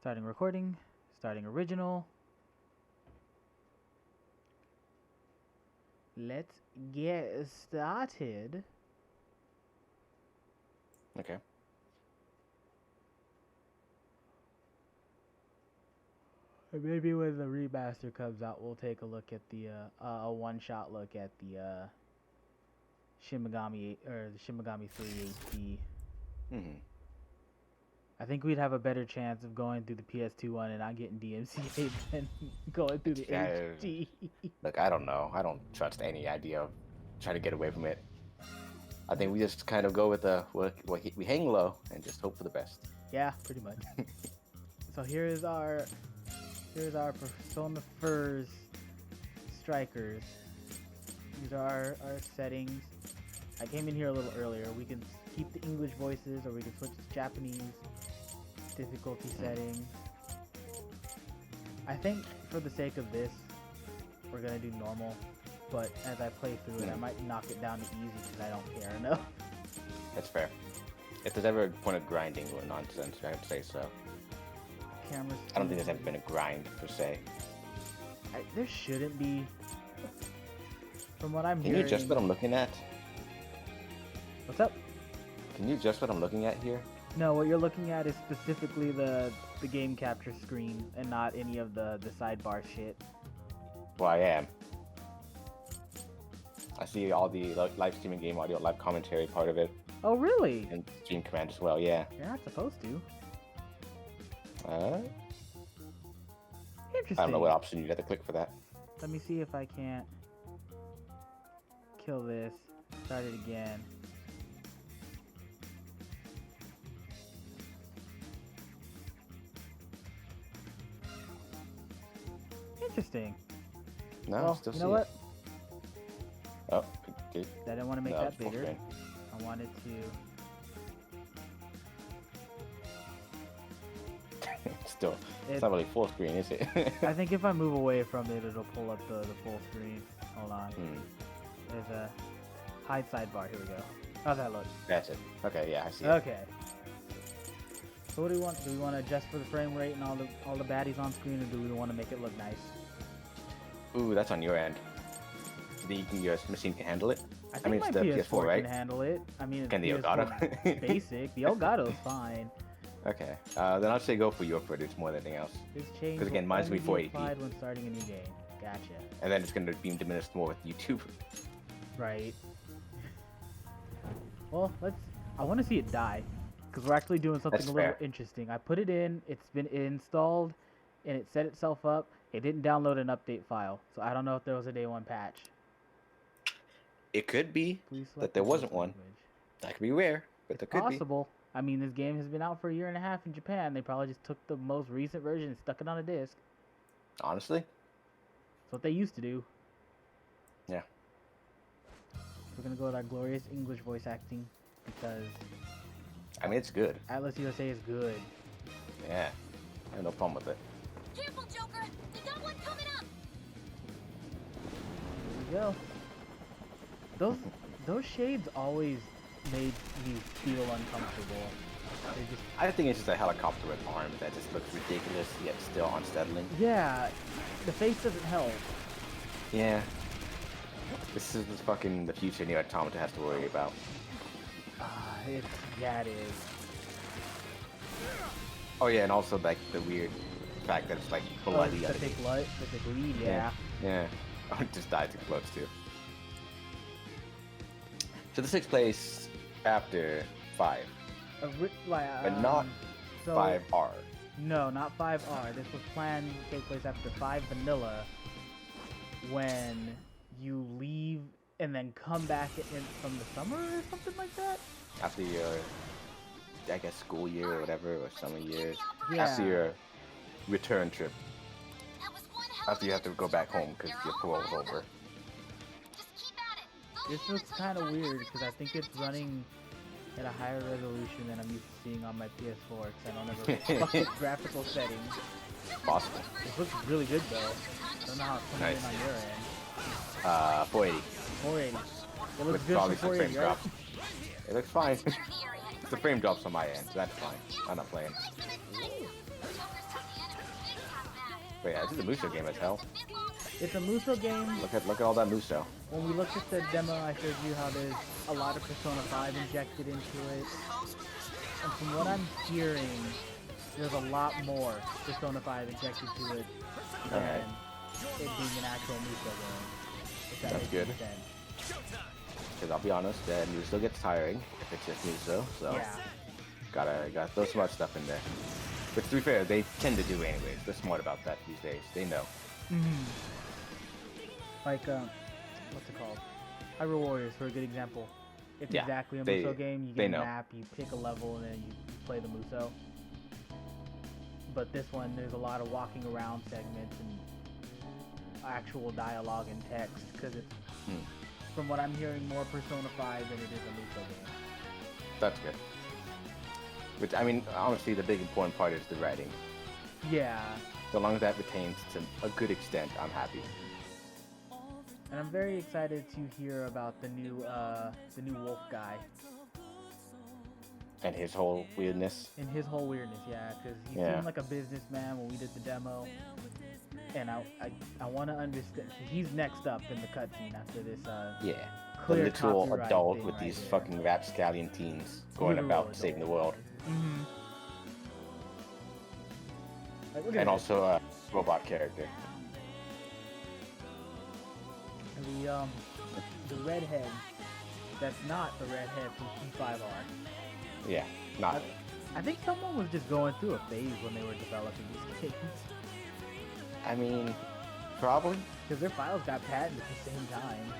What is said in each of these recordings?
Starting recording, starting original. Let's get started. Okay. Maybe when the remaster comes out, we'll take a look at the a one-shot look at the Shin Megami or the Shin Megami 3 HD. I think we'd have a better chance of going through the PS2 one and not getting DMCA than going through the HD. Look, I don't know. I don't trust any idea of trying to get away from it. I think we just kind of go with the we hang low and just hope for the best. Yeah, pretty much. So here's our Persona Furs strikers. These are our settings. I came in here a little earlier. We can keep the English voices or we can switch to Japanese difficulty settings. I think for the sake of this, we're gonna do normal. But as I play through it, I might knock it down to easy because I don't care enough. That's fair. If there's ever a point of grinding or nonsense, I would say so. Cameras. I don't think there's ever been a grind per se. There shouldn't be. From what I'm hearing. Can you adjust what I'm looking at? What's up? Can you adjust what I'm looking at here? No, what you're looking at is specifically the game capture screen and not any of the sidebar shit. Well, I am. I see all the live streaming game audio, live commentary part of it. Oh, really? And stream command as well, yeah. You're not supposed to. Interesting. I don't know what option you'd have to click for that. Let me see if I can't kill this. Start it again. Interesting. No, well, still you see know what? Oh, dude. I didn't want to make that bigger. Screen. I wanted to. Still, it's not really full screen, is it? I think if I move away from it, it'll pull up the full screen. Hold on. There's a hide sidebar. Here we go. How's that look? That's it. Okay, yeah, I see it. Okay. So what do we want? Do we want to adjust for the frame rate and all the baddies on screen, or do we want to make it look nice? Ooh, that's on your end. Do you think your machine can handle it? I think my it's the PS4, right? can handle it. I mean, it's can the PS4 Elgato? basic. The Elgato's fine. Okay. Then I'll say go for your footage more than anything else. This change because again, mine's will only be 480p. applied when starting a new game. Gotcha. And then it's going to be diminished more with YouTube. Right. Well, I want to see it die, because we're actually doing something That's a little fair. interesting. I put it in. It's been installed, and it set itself up. It didn't download an update file, so I don't know if there was a day one patch. It could be that there wasn't one. That could be rare, but there could be. Possible. I mean, this game has been out for a year and a half in Japan. They probably just took the most recent version and stuck it on a disc. Honestly? That's what they used to do. Yeah. We're going to go with our glorious English voice acting because... I mean, it's good. Atlus USA is good. Yeah. I have no problem with it. Careful, Joker! They got one coming up! Here we go. Those shades always made me feel uncomfortable. I think it's just a helicopter with arms that just looks ridiculous yet still unsettling. Yeah, the face doesn't help. Yeah. This is fucking the future Nier Automata has to worry about. Yeah, it is. Oh yeah, and also like the weird fact that it's like bloody. The thick blood, the thick bleed, yeah. Yeah. Oh, it just died to blood too. So this takes place after 5. But not 5R. No, not 5R. This was planned to take place after 5 Vanilla, when you leave and then come back from the summer or something like that? After your, I guess, school year or whatever, or summer years. Yeah. After your return trip. After you have to go back home because your parole's over. This looks kind of weird because I think it's running at a higher resolution than I'm used to seeing on my PS4 because I don't ever fuck with graphical settings. Possible. This looks really good though. I don't know how it's coming in on your end. 480. 480. It looks With good probably for some 480, frame right? drops. It looks fine. The frame drops on my end, so that's fine. I'm not playing. But yeah, this is a Muso game as hell. It's a Muso game. Look at all that Muso. When we looked at the demo, I showed you how there's a lot of Persona 5 injected into it. And from what I'm hearing, there's a lot more Persona 5 injected to it than it being an actual Muso game. If that That's makes good. any sense. Because I'll be honest, Muso gets tiring if it's just Muso. So Yeah. gotta throw some other stuff in there. Which, to be fair, they tend to do anyways. They're smart about that these days. They know. Like, what's it called? Hyrule Warriors, for a good example. It's Yeah, exactly a they- Muso game. You they get a know. map, you pick a level, and then you play the Muso. But this one, there's a lot of walking around segments and actual dialogue and text, because it's, from what I'm hearing, more Persona 5 than it is a Muso game. That's good. Which, I mean, honestly, the big important part is the writing. Yeah, So long as that retains to a good extent, I'm happy. and I'm very excited to hear about the new wolf guy And his whole weirdness. and his whole weirdness. Yeah, because he Yeah. seemed like a businessman when we did the demo, and I want to understand. He's next up in the cutscene after this. Yeah. The Clear literal copyright adult thing with right these there. fucking rapscallion teens going Literal about adult. saving the world. Like, look at And this. also a robot character. The redhead. That's not the redhead from P5R. Yeah. Not. I think someone was just going through a phase when they were developing these games. I mean, probably. Because their files got patented at the same time.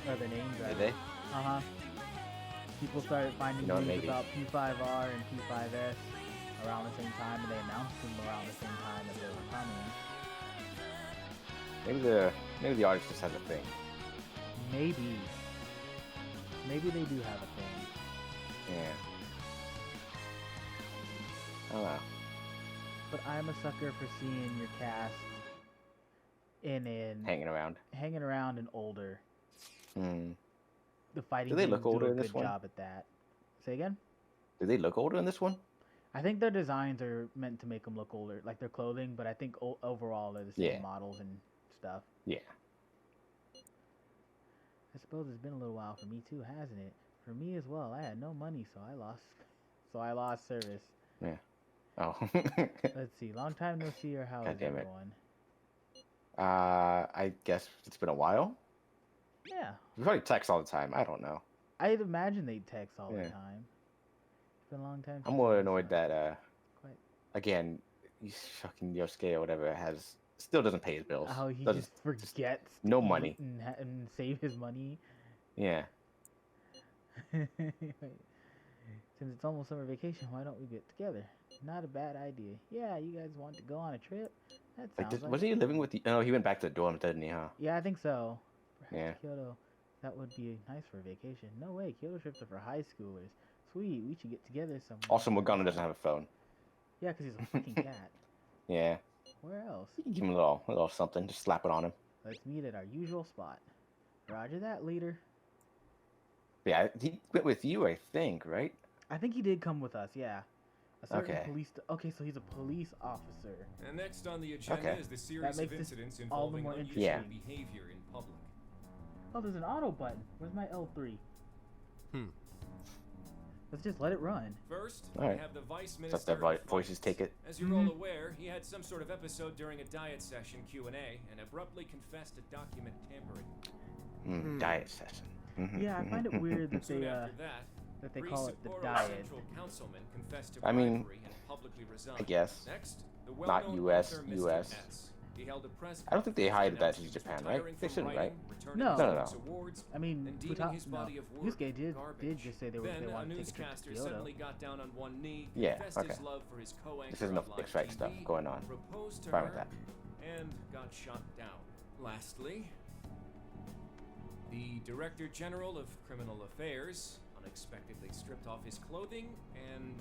Or their names, Did rather. they? Uh-huh. People started finding You know, news maybe. about P5R and P5S around the same time, and they announced them around the same time that they were coming. Maybe the artist just has a thing. Maybe. Maybe they do have a thing. Yeah. I don't know. But I'm a sucker for seeing your cast Hanging around. hanging around and older. Hmm. The fighting Do they games look older do a in this good one? job at that. Say again? Do they look older in this one? I think their designs are meant to make them look older, like their clothing, but I think overall they're the same Yeah. models and stuff. Yeah. I suppose it's been a little while for me too, hasn't it? For me as well. I had no money, so I lost service. Oh. Let's see. Long time no see, or how God is damn it. everyone? I guess it's been a while. Yeah. We probably text all the time. I don't know. I'd imagine they text all the Yeah. time. It's been a long time. I'm since more I annoyed saw it. that Quite. again, fucking Yosuke or whatever still doesn't pay his bills. How he Doesn't- just forgets to no eat money. and save his money. Yeah. Since it's almost summer vacation, why don't we get together? Not a bad idea. Yeah, you guys want to go on a trip? That Like, sounds like wasn't he living with the? Oh, he went back to the dorm, didn't he? Huh? Yeah, I think so. Perhaps Yeah. Kyoto. That would be nice for a vacation. No way, Kyoto trips are for high schoolers. Sweet, we should get together somewhere. Also, Morgana doesn't have a phone. Yeah, because he's a fucking cat. Yeah. Where else? You can give him a little something. Just slap it on him. Let's meet at our usual spot. Roger that, leader. Yeah, he went with you, I think, right? I think he did come with us, yeah. A certain Okay. Okay, so he's a police officer. And next on the agenda Okay. is the series makes of this incidents all the involving more unusual interesting. behavior in public. Oh, there's an auto button. Where's my L3? Hmm. Let's just let it run. First, Alright. we have the vice Let minister. their of voices Finance. take it. As you're all aware, he had some sort of episode during a diet session Q&A and abruptly confessed to document tampering. Diet session. Mhm, Yeah, I mhm, find it mhm. weird that Soon they after that, call it the Sapporo diet. Central Councilman confessed to I mean, bribery and publicly resigned. I guess. Next, the Not well-known US, author, Mr. US. S. He held a press I don't think they conference hided that announcing to he was Japan, right? retiring They from shouldn't, right? writing, returning No. his No, no, books, no. awards, I mean, and deeming his body of work Yusuke did garbage. just say they Then a wanted to take a trip to newscaster Kyoto. suddenly got down on one knee, Yeah, confessed okay. his love for his co-anchor This isn't on no live fixed right stuff TV, going on. proposed to Fine her, with that. and got shot down. Lastly, the Director General of Criminal Affairs unexpectedly stripped off his clothing and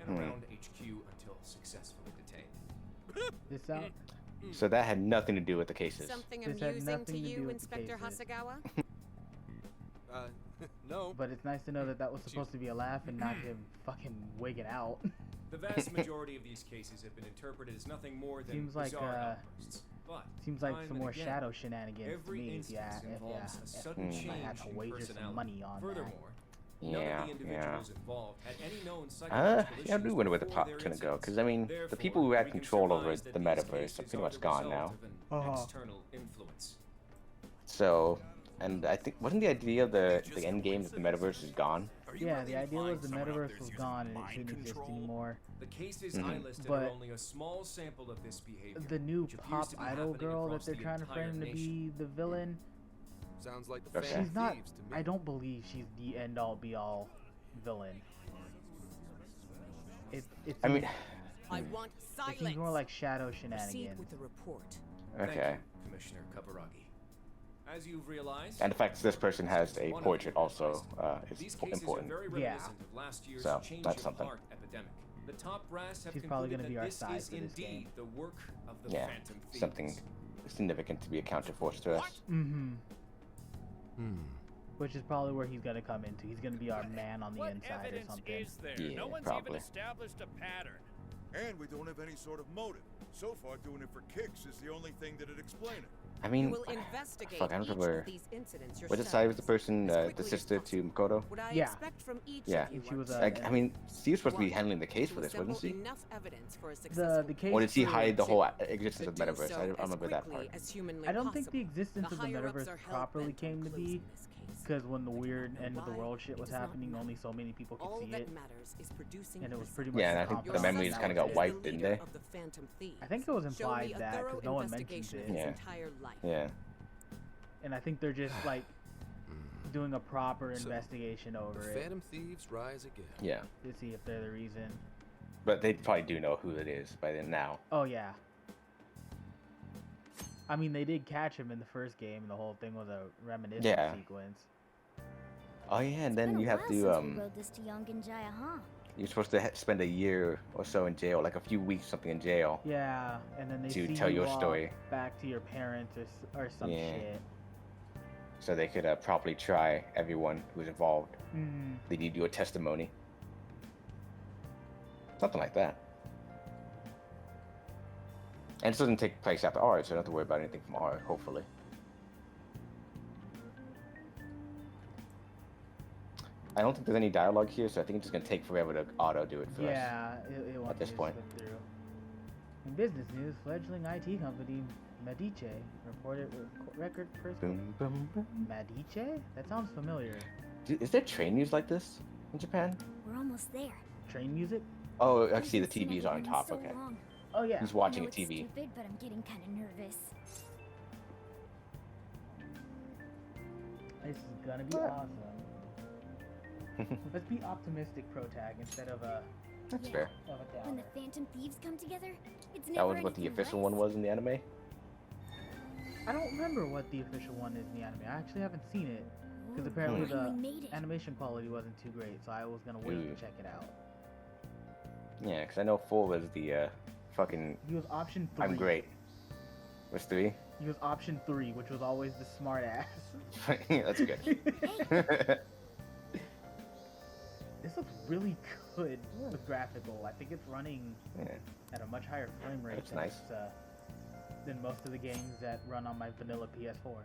ran around HQ until successfully detained. This sound So that had nothing to do with the cases. Something This had amusing nothing to to do you, with the Inspector cases. Hasagawa? No. but it's nice to know that that was supposed to be a laugh and not him fucking wigging out. The vast majority of these cases have been interpreted as nothing more than Seems like, bizarre outbursts. But Seems like time some and more again, shadow shenanigans to every me. instance involves a sudden I change had to in wager some personality. money on that. Furthermore, none Yeah, of the individuals involved had any known yeah, psychological I do issues wonder where the before pop's their gonna go, incidents. because I mean, the Therefore, people who had we can control over surmise the that these metaverse are cases pretty are much the gone result now. of an external influence. So, and I think wasn't the idea the end game that the metaverse is gone? Yeah, the idea was the metaverse was gone and it shouldn't exist anymore. The cases I listed But are only a small sample of this behavior. The new which appears pop to be idol happening girl that across they're the trying to entire frame to nation. be the villain, Sounds like the Okay. Phantom she's not. Thieves to me. I don't believe she's the end all be all villain. I mean, I want It silence. seems more like shadow Proceed shenanigans. with the report. Thank okay. you, Commissioner Kaburagi. As you've realized, And the fact that this person has a portrait also these is cases important. are very Yeah. reminiscent of last year's So, change that's of something. heart epidemic. The top brass have She's probably concluded gonna be that our this side is for this indeed game. the work of the Yeah, Phantom Thieves. something significant to be accounted for to us. Mm-hmm. Which is probably where he's gonna come into. He's gonna be our man on the What inside or evidence something. is there? Yeah, No one's probably. even established a pattern. And we don't have any sort of motive. So far, doing it for kicks is the only thing that'd explain it. I You mean, will investigate fuck, I don't each remember. of these incidents What yourself. side was the person, as the quickly as sister to possible. Makoto? What I Yeah. expect from each Yeah. of you She was are a- Like, I mean, she was supposed to be One, handling the case to for this, wasn't assemble she? enough evidence for a The successful case. Or did she for- hide the whole to existence of do metaverse? so I don't as remember that quickly part. as humanly I don't think possible. the existence The of the higher-ups metaverse are properly hell-bent came on to closing be this case. because when the weird Know end of the why? world shit It was does not happening, only matter. so many people could All see that it. matters is producing And it was this. pretty much Yeah, and I think Your the memories suspect kind of got is the wiped, didn't leader they? of the Phantom Thieves. I think it was Show me implied a that thorough because no one mentions investigation it. of his Yeah. entire life. Yeah. And I think they're just like doing a proper So, investigation The over it Phantom Thieves rise again. Yeah. to see if they're the reason. But they probably do know who it is by then now. Oh yeah. I mean, they did catch him in the first game. The whole thing was a reminiscence Yeah. sequence. Oh yeah, and then you have to Rode this to Young and Jaya, huh? you're supposed to spend a year or so in jail, like a few weeks something in jail. Yeah, and then they To see tell you your walk story. back to your parents or some Yeah. shit. So they could properly try everyone who's involved. Mm. They need your testimony. Something like that. And this doesn't take place after art, so I don't have to worry about anything from art, hopefully. I don't think there's any dialogue here, so I think it's just gonna take forever to auto do it for us. Yeah, it wants this to point. slip through. In business news, fledgling IT company Medice reported record first. Boom, boom, boom. Medice? That sounds familiar. Dude, is there train news like this in Japan? We're almost there. Train music? Oh, I I see the haven't seen TV's on anyone in top. so Okay. long. Oh yeah. He's I watching know a it's TV. stupid, but I'm getting kind of nervous. This is gonna be awesome. Let's be optimistic, pro tag, instead of a That's Yeah. fair. of a When downer. the Phantom Thieves come together, it's That never was what the anything official less. one was in the anime? I don't remember what the official one is in the anime. I actually haven't seen it because apparently Finally the made it. animation quality wasn't too great, so I was gonna wait Ooh. to check it out. Yeah, because I know 4 was the fucking He was option 3. I'm great. What's 3? He was option 3, which was always the smart ass. That's good. This looks really good with graphical. I think it's running Yeah. at a much higher frame rate That's than, nice. than most of the games that run on my vanilla PS4.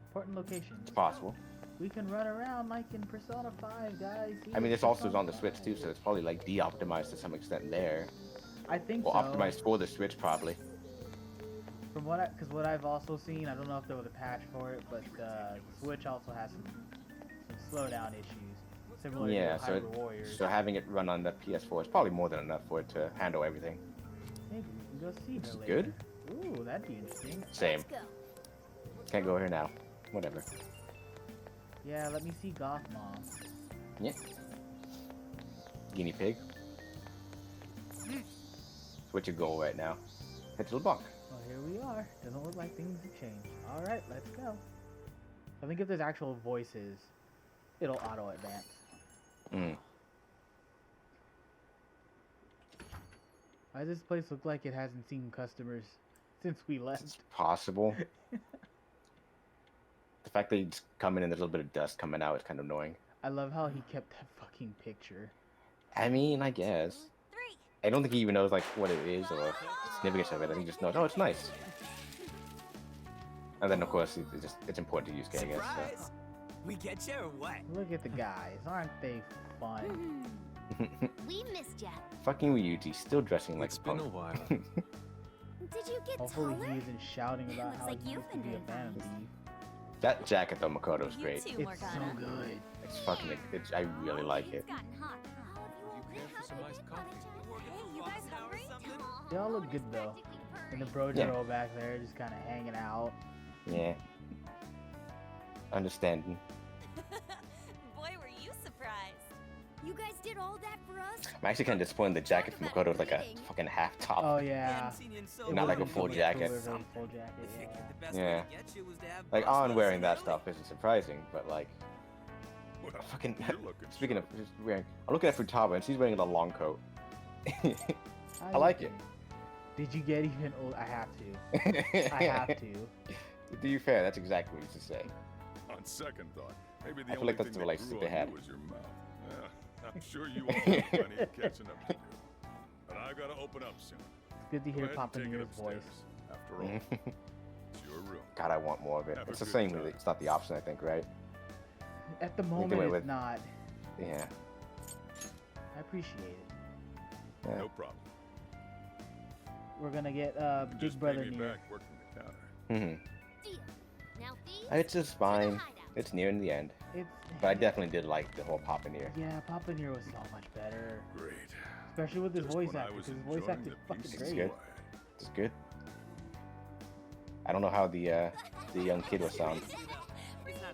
Important location. It's possible. We can run around like in Persona 5, guys. I mean, See, this also is Persona on the Switch too, 5. so it's probably like de-optimized to some extent there. I think Or so. optimized for the Switch, probably. From because what I've also seen, I don't know if there was a patch for it, but the Switch also has some slowdown issues, similar Yeah, to so Hyrule Warriors. So having it run on the PS4 is probably more than enough for it to handle everything. Maybe we can go see This her is later. good. Ooh, that'd be interesting. Same. Let's go. Can't go here now. Whatever. Yeah, let me see Goth Mom. Yeah. Guinea pig. What's your goal right now? Head to the bank. Well, here we are. Doesn't look like things have changed. All right, let's go. I think if there's actual voices, it'll auto advance. Mm. Why does this place look like it hasn't seen customers since we It's left? possible. The fact that you just come in and there's a little bit of dust coming out is kind of annoying. I love how he kept that fucking picture. I mean, I guess. 3, I don't think he even knows like what it is or the significance of it. I think he just knows, oh, it's nice. And then of course it's important to use K, I guess. Surprise! We get you or what? Look at the guys, aren't they fun? We missed ya. Fucking Ryuji, still dressing like It's a been punk. a while. Did you get Hopefully taller? he isn't shouting about Looks how like he you've used to been be a doing fan of fine. Eve. That jacket though, Makoto's great. You too, It's so Morgana. good. It's fucking. I really like it. It's gotten hot. You care for some iced coffee? Hey, you guys hungry? They all look good though. And the Brojiro back there just kind of hanging out. Yeah. Understanding. Boy, were you surprised. You guys did all that for us? I'm actually kind of disappointed the jacket from Makoto was like a fucking half top. Oh Hadn't yeah. seen you in so Not like a long. full Really jacket. cool, really full jacket, Figured yeah. the best Yeah. way to get you was to have Like boss on listen wearing that early. stuff isn't surprising, but like Well, fucking. you're looking Speaking of sharp. just wearing, I'm looking at Futaba and she's wearing a long coat. I like it. Did you get even old? I have to. I have to. To be fair, that's exactly what you should say. On second thought, maybe the I feel only like that's thing the that relationship grew they on had. you was your mouth. Yeah, I'm sure you all have plenty of catching up to do. But I gotta open up soon. It's good to Go hear ahead and Papa take it Nero's upstairs. voice. After all, it's your room. God, I want more of it. Have a It's the good same. time. It's not the option, I think, right? At the they moment, went it's with- not. Yeah. I appreciate it. Yeah. No problem. We're gonna get Big Just Brother pay me Nero. back working the counter. hmm Deal. Now, thieves, It's just to the fine. hideout. It's near in the end, It's. but I definitely did like the whole Papa Near. Yeah, Papa Nero was so much better, Great. especially with his Just voice when I actor. was His voice enjoying actor is the fucking peace It's and great. good. quiet. It's good. I don't know how the young kid will sound. It's not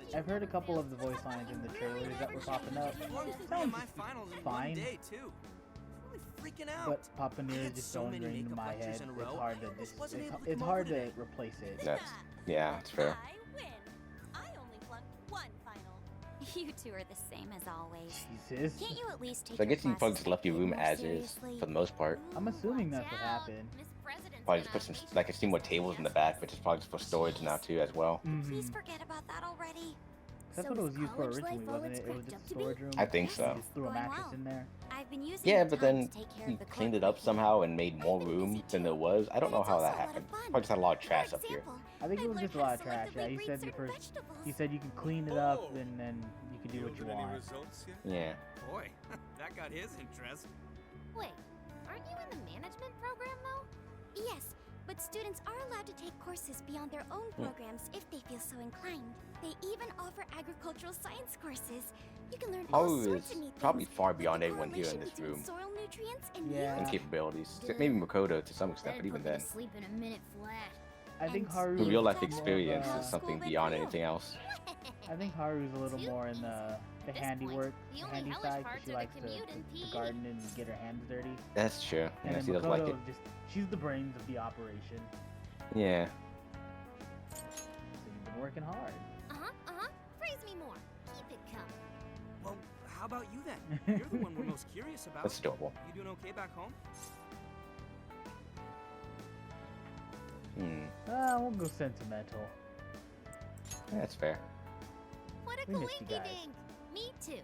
a joke. I've heard a couple of the voice lines in the trailers that were popping up. Won It three of sounds my finals in fine. one day too. Really freaking out. But Papa I Nero had just so so many ingrained into makeup my lectures head. in a It's row, hard I to almost dis- wasn't it's, able to it's come hard over to today. replace it. Yeah, it's fair. I win. I only flunked one final. You two are the same as always. Jesus. Can't you at least take So I your guess you probably classes just left your a bit room more as is seriously? for the most part. I'm assuming that's Watch what out. happened. Miss President's Probably just put some, gonna like I see more tables in the back, which is probably just for storage now too as well. Please Mhm. forget about that already. That's So what it is was used for college originally, life all wasn't it's it? It was cracked just up a to be? storage room. I think Yes, so. You just threw a Going mattress well. in there. I've been using Yeah, the but time then to take care he of the cleaned it corporate up thing. somehow and made more I've been room busy than too, there was. I don't but know it's how also that a lot of happened. fun. Probably just had a lot of For trash up here. example, I think it I've was learned just a how lot of to trash. Yeah, selectively he breed said you certain first. vegetables. He said you can clean it up Oh. and then you can do what you want. results yet? Yeah. Boy, that got his interest. Wait, aren't you in the management program though? Yes, but students are allowed to take courses beyond their own programs if they feel so inclined. They even offer agricultural science courses. You can learn all Haru sorts is of neat probably things, far like the beyond everyone here in correlation this between room soil nutrients and Yeah. and yield. capabilities. Maybe Makoto to some extent, but even then. sleep in a minute flat. I think And Haru. The real life is more of experience a- is something beyond anything else. I think Haru's a little more in the At this handiwork, point, the the only handy hellish side, 'cause parts she are the likes to commute and pee. garden and get her hands dirty. That's true. And Yeah, then she does Makoto like it. just, she's the brains of the operation. Yeah. So you've been working hard. Praise me more. Keep it coming. Well, how about you then? You're the one we're most curious about. That's adorable. You doing okay back home? Hmm. We'll go sentimental. That's fair. What a We missed you coinky guys. dink. Me too.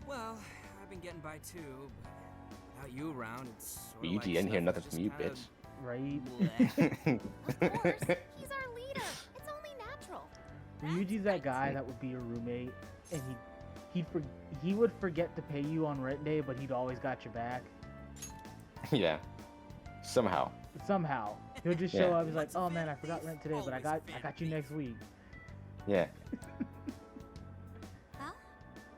Well, I've been getting by too, but without you around, it's sort of Ryuji, like I didn't hear stuff nothing is from you, just kinda bitch. Right? bleh. Of course. He's our leader. It's only natural. Ryuji's that guy that would be your roommate, and he would forget to pay you on rent day, but he'd always got your back. Yeah. Somehow. Somehow, he'll just show Yeah. up. He's like, "Oh man, I forgot rent today, but I got you next week." Yeah. Well,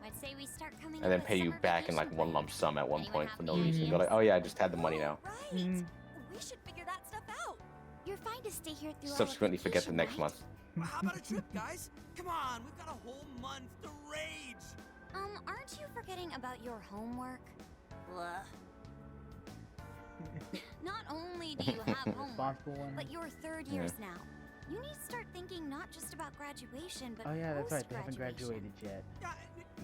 I'd say we start coming And then up with pay you summer back in like vacation one lump plans. sum at one Anyone point have for no any reason. ideas? You're like, oh yeah, I just had the money now. Right. Mhm. We should figure that stuff out. You're fine to stay here through Subsequently our forget the vacation, next right? month. Well, how about a trip, guys? Come on, we've got a whole month to rage. Aren't you forgetting about your homework? Blah. Not only do you have homework, Responsible one. but you're third years now. You need to start thinking not just about graduation, but Oh yeah, that's right. They haven't post-graduation. graduated yet. Yeah,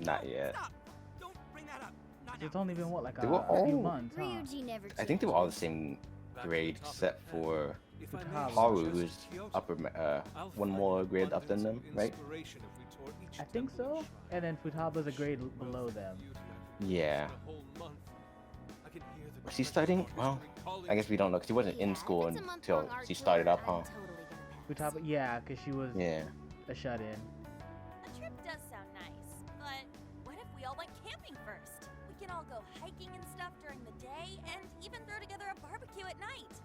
Not no, yet. Stop. Don't bring that up. Not So it's now. only been what, like They were a few all- months, huh? Ryuji never I think they were all the changes. same grade except for If I may Haru. Haru, suggest who's Kyoto, upper, I'll one find more grade up than them, abundance right? of inspiration if we tour each I think temple and so. shrine. And then Futaba's a grade Both below the them. beauty of it. Yeah. For a whole month, I can hear the Was he studying? Well, I guess we don't know because he wasn't in school If it's a month until long art she started tour, up, huh? I'm totally gonna pass. Yeah, because she was Yeah. a shut-in. A trip does sound nice, but what if we all went camping first? We can all go hiking and stuff during the day, and even throw together a barbecue at night.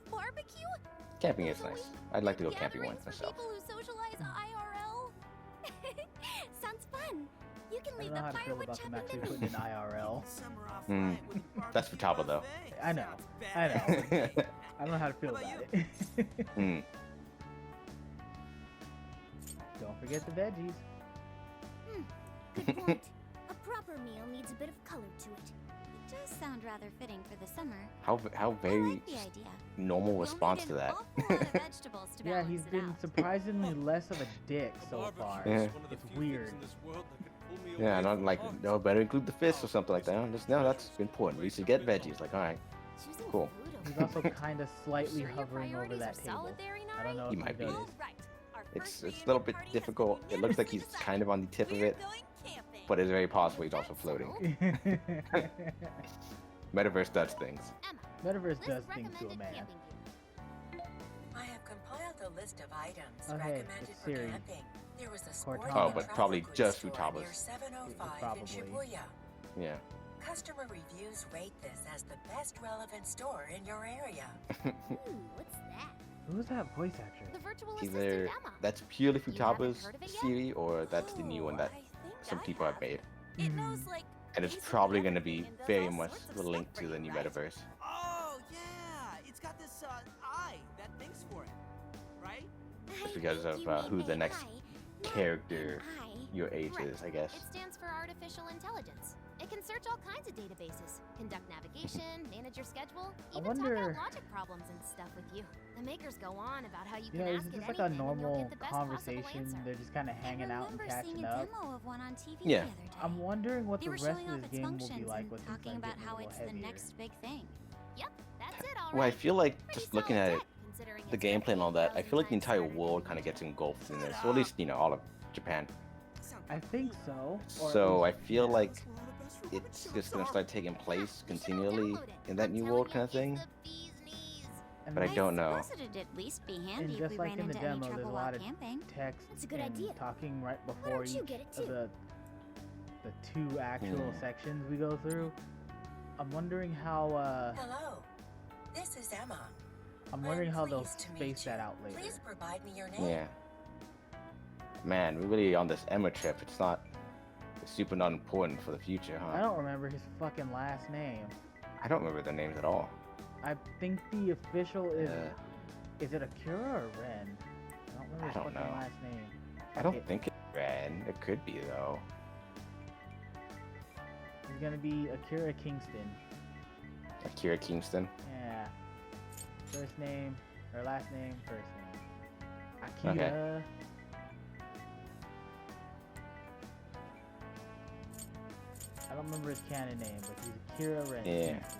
Barbecue? Camping is nice. I'd like to go camping Gatherings once for myself. people who socialize IRL? Sounds fun. You can I leave don't know how the to feel firewood about them chop actually in the putting in IRL. Summer off Hmm. right with the That's for barbecue Taba, though. buffet. I know. Sounds I know. badass. I don't know how to feel How about about it. Hmm. Don't forget the veggies. Good point. A proper meal needs a bit of color to it. It does sound rather fitting for the summer. How I very like the idea. normal You'll response need to an that. awful lot of vegetables to Yeah, balance he's it been out. surprisingly less of a dick so far. Yeah. It's weird. Yeah, and I'm like, no, better include the fish or something like that. No, that's important. We should get veggies. Like, all right, Choosing cool. food over He's also kind of slightly Sure your hovering over priorities that are table. solid there, I don't know He if might be. noticed. All right. Our It's first a little reunion bit party has difficult. It looks like he's unanimously kind of on the tip of decided. it, We're going camping. but it's very possible he's also floating. Metaverse does things. Emma, Metaverse list does things to a recommended man. camping gear. I have compiled a list of items Oh, hey, recommended it's for Siri. camping. There was a Cortana. sporting Oh, and but travel probably goods just store Futaba's. near 705 Probably. in Shibuya. Yeah. Customer reviews rate this as the best relevant store in your area. Ooh, what's that? Who's that voice actor? The virtual Either assistant Emma. that's purely You haven't Futaba's heard of it yet? series, or that's the new one that I think some I people have have. made. It Mhm. knows like. And it's basically probably going to be everything and does very all much sorts of linked stuff to for the you, new right? metaverse. Oh yeah, it's got this eye that thinks for it, right? I because think of, you who mean the next AI, not character AI. your age Correct. is, I guess. It stands for artificial intelligence. It can search all kinds of databases, conduct navigation, manage your schedule, even talk wonder- out logic problems and stuff with you. The makers go on about how you Yeah, can is ask it it just like a anything and you'll normal get the best possible conversation? answer. They're just kind of hanging out and catching seeing up. a demo of one on TV Yeah. the other day. I'm wondering what They the were rest showing of off this its game will be functions like and with talking things about getting a how little it's the heavier. next big thing. Yep, that's it already. Well, I feel like Pretty just looking solid at it, tech, considering the it's gameplay and all that, I feel like the 8,000 entire times world smarter kind of than gets the engulfed in this, or at least, all of Japan. I think so. or at So I least- feel yeah. like it's just gonna start taking place continually in that new world kind of thing. And But I then- don't know. suppose it'd at least be And handy if just we like ran in the into any demo, there's a trouble lot while of camping. text That's a good and idea. talking right before don't each you get it of too? the two actual Hmm. sections we go through. I'm wondering how Hello, this is Emma. I'm wondering how they'll pleased to meet space that you. out later. Please provide me your name. Yeah. Man, we're really on this Emma trip. It's super not important for the future, I huh? don't remember his fucking last name. I don't remember their names at all. I think the official is Uh, is it Akira or Ren? I don't remember I his don't fucking know. last name. I don't Okay, think it's Ren. It could be though. He's gonna be Akira Kingston. Akira Kingston. Yeah. First name or last name, first name. Akira. Okay. I don't remember his canon name, but he's Akira Ren. Yeah. Kingston.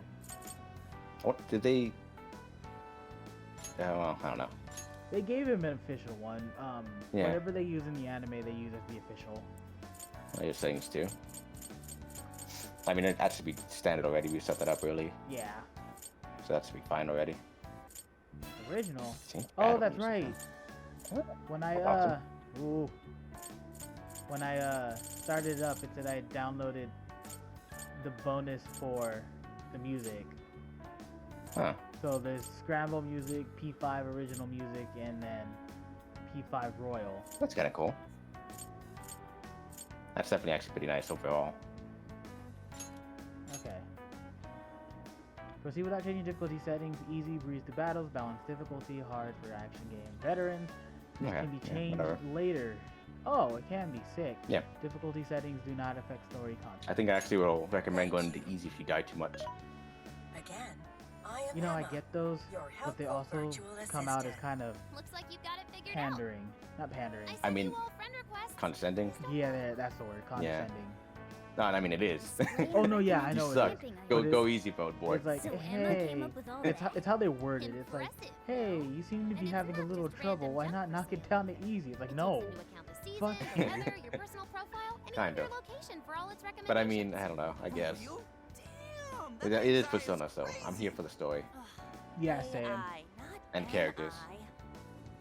What did they? Well, I don't know. They gave him an official one. Yeah. Whatever they use in the anime, they use as the official. Your settings too. I mean, that should be standard already. We set that up early, Yeah. so that should be fine already. Original. Sync Oh, battle that's music. right. When I Awesome. when I started it up, it said I had downloaded the bonus for the music. Huh. So there's Scramble music, P5 original music, and then P5 Royal. That's kind of cool. That's definitely actually pretty nice overall. Okay. Proceed without changing difficulty settings. Easy, breeze through battles. Balance difficulty. Hard for action game veterans. This Okay, can be yeah, changed whatever. later. Oh, it can be sick. Yeah. Difficulty settings do not affect story content. I think I actually will recommend going to easy if you die too much. Again, I am You know, I Emma, get those, your but they helpful also virtual come out as assistant. kind of Looks like you've got it figured pandering. Not pandering. out. I mean, sent you all friend requests. Condescending? Yeah, that's the word. Condescending. No, I mean it is. Oh no, yeah, I You know. suck. It's, Go But go easy mode, boy. it's like, So Emma came hey, up with all it's how they word it. It's like, Impressive. hey, you seem to be And it's having a not little just trouble. random Why junk not knock it pursuit. down to easy? It's like, It no. takes into account the season, Fuck the you. weather, your personal profile, and Kind even of. your location for all its recommendations. But I mean, I don't know. I guess. You? It is Persona, so I'm here for the story Yeah, same. AI, not and characters. AI.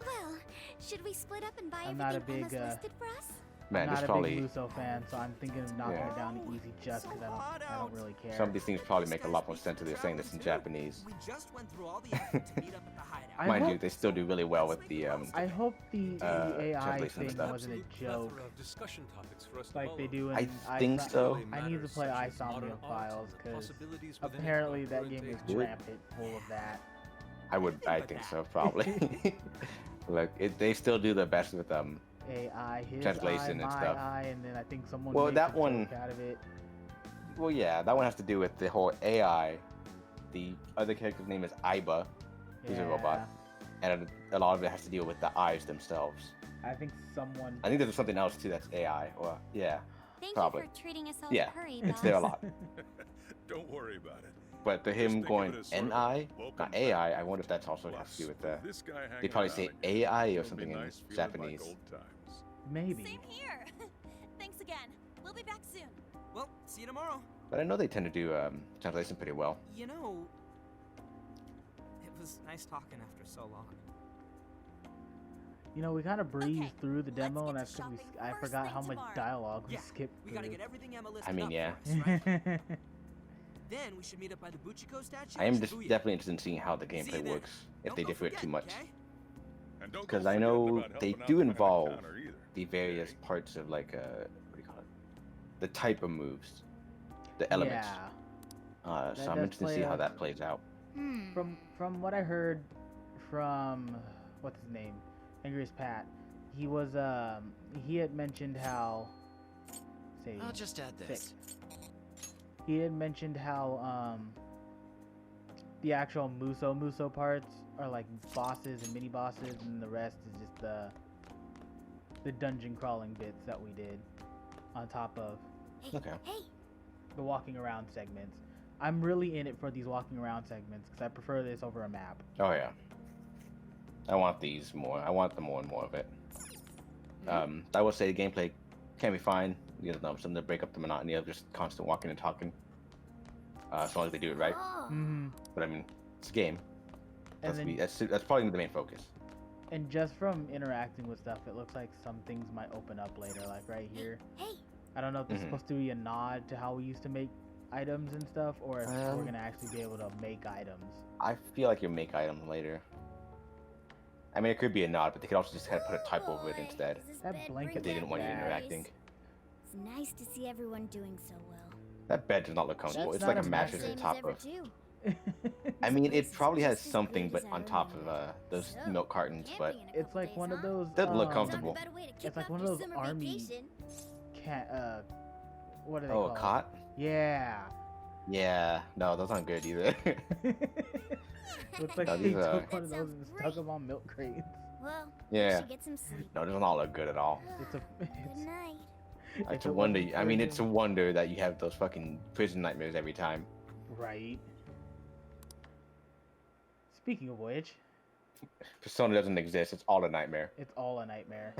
Well, should we split up and buy I'm not a everything big, Emma's listed for us? Man, I'm there's not a probably big Muso fan, so I'm thinking of knocking Yeah. it down to easy just because I don't really care. some of these things probably make a lot more sense if they're saying this in Japanese. We just went through all the effort to meet up at the hideout. I Mind hope- you, they still do really well with the I hope the AI translation thing stuff. wasn't a Absolute joke plethora of discussion topics for us to like they follow. do in I think so. I need to play Matters such as Isomnia modern Files art, because possibilities within apparently that game is contemporary rampant full of that. I think so, probably. Look, they still do the best with AI, his Translation eye, and my stuff. eye, and then I think someone Well, makes that a joke one- out of it. Well, yeah, that one has to do with the whole AI. The other character's name is Aiba, who's a robot, and a lot of it has to deal with the eyes themselves. I think someone. I think there's something else too that's AI, or yeah, Thank Probably. you for treating us all yeah, curry, it's there a boss. lot. Don't worry about it. But the Just him think of going it as sort of a NI, welcome not back. AI, I wonder if that's also has to do with the. This guy They hanging probably out say again. AI or It'll be something in nice feeling Japanese. like old times. Maybe. Same here. Thanks again. We'll be back soon. Well, see you tomorrow. But I know they tend to do translation pretty well. You know, it was nice talking after so long. You know, we kind of breezed Okay, through the let's demo, get and to I think shopping I first forgot thing how much tomorrow. dialogue we Yeah, skipped We through. gotta get everything Emma listed mean, up yeah. for us, right? Then we should meet up by the Buchiko statue. I am in just Shibuya. definitely interested in seeing how the See you gameplay then. works if Don't they go differ it too forgetting, much. okay? And don't go Because I forgetting know about they helping out do the man at the involve counter either, the various okay? parts of like what do you call it? The type of moves, the elements. Yeah. So That I'm does interested to play see how a- that plays out. From what I heard from what's his name, Angriest Pat, he was he had mentioned how. Say. I'll just add this. He had mentioned how the actual Muso parts are like bosses and mini bosses, and the rest is just the dungeon crawling bits that we did on top of Okay. Hey, the walking around segments. I'm really in it for these walking around segments because I prefer this over a map. Oh yeah. I want these more. I want the more and more of it. I will say the gameplay can be fine. You know, something to break up the monotony of just constant walking and talking. As long as they do it right. oh, But I mean, it's a game. And That's, then, that's probably the main focus. and just from interacting with stuff, it looks like some things might open up later, like right here. hey, I don't know if this is Mhm. supposed to be a nod to how we used to make items and stuff, or if we're Um, gonna actually be able to make items. I feel like you'll make items later. I mean, it could be a nod, but they could also just kind of put a type over it boy, instead. does this That bed blanket bring If they didn't want you back interacting. memories? It's nice to see everyone doing so well. That bed does not look comfortable. That's It's like not a a mattress Same on as top ever of. too. I mean, This it probably is has just as something, big but as on I top of remember. those So, milk cartons. But camping in a It's couple like days, one of huh? those. Doesn't look Talk comfortable. about a way to kick It's like off one of your those summer army- vacation. Cat. What are they oh, a called? cot? Yeah. Yeah. No, those aren't good either. Looks like No, they these, took That one of those sounds and stuck great. them on milk crates. Well, Yeah. you should get some sleep. No, it does not look good at all. It's a. Good It's, night. If It's it a wonder. wasn't I mean, for it's a him- wonder that you have those fucking prison nightmares every time. right. Speaking of which, Persona doesn't exist. It's all a nightmare. it's all a nightmare.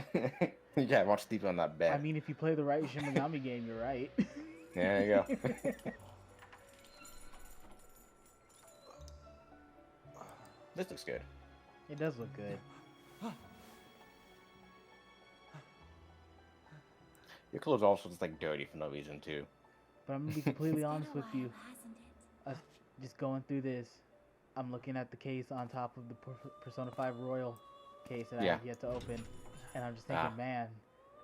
Yeah, watch sleep on that bed. I mean, if you play the right Shin Megami game, you're right. There you go. This looks good. It does look good. Your clothes are also just like dirty for no reason too. But I'm gonna be completely It's been honest a with you. while, hasn't it? Us just going through this, I'm looking at the case on top of the Persona 5 Royal case that I Yeah. have yet to open, and I'm just thinking, Ah. man,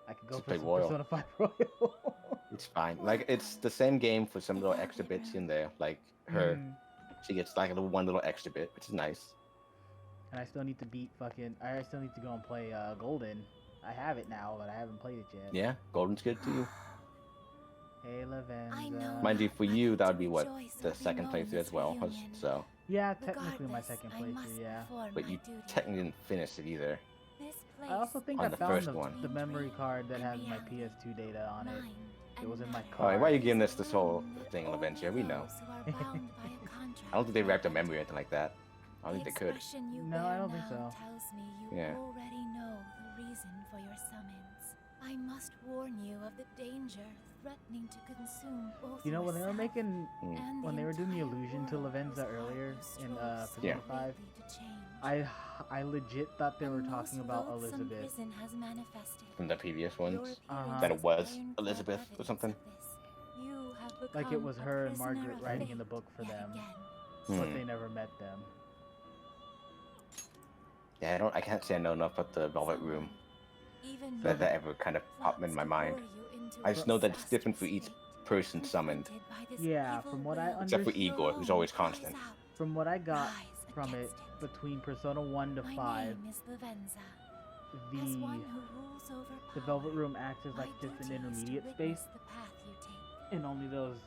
I could go Just for play some Royal. Persona 5 Royal. It's fine. Like it's the same game for some little extra bits in there. Like her, she gets like one little extra bit, which is nice. And I still need to beat fucking. I still need to go and play Golden. I have it now, but I haven't played it yet. Yeah, Golden's good too. Hey, I know. Lavenza. Mind you, for you that would be what Rejoice the over second moments playthrough as of well. reunion. So, Yeah, technically my Regardless, second I must playthrough. Yeah. perform but my you duty. technically didn't finish it either. This I place also think On I the found first the, one. the memory card that and has my reality. PS2 data on it. Mine It was in my and car. Alright, why are you yours. giving us this whole Only thing, Laventia? We know. those who are bound by a contract I don't think they wrapped a with memory or anything like that. I don't The think they could. expression you No, I wear don't think now so. tells me you Yeah. already know the reason for your summons. I must warn you of the danger threatening to consume both You know, when they were yourself making, and when the they were doing the entire illusion to world Lavenza is earlier how you in strove so Persona 5, lately to change. I legit thought they A were most talking about loathsome Elizabeth. prison has manifested. From the previous Your ones. appearance That it is was ironclad Elizabeth or evidence something. of this. You have Like it become was a her and prisoner Margaret of writing fate in the book for yet them, again. but they never met them. Yeah, I can't say I know enough about the Velvet Room Even that though ever kind of popped in my mind. lure you into I a just know that it's disastrous different for each fate, person summoned. confronted by this Yeah, evil from what I will, Except for understood, Igor, who's always constant. cries out, from what I got rise from it against between Persona 1 to My 5, name is Lavenza. As one the who rules over the power, Velvet Room acts as my like just an duty is to intermediate witness space, the path you take. and only those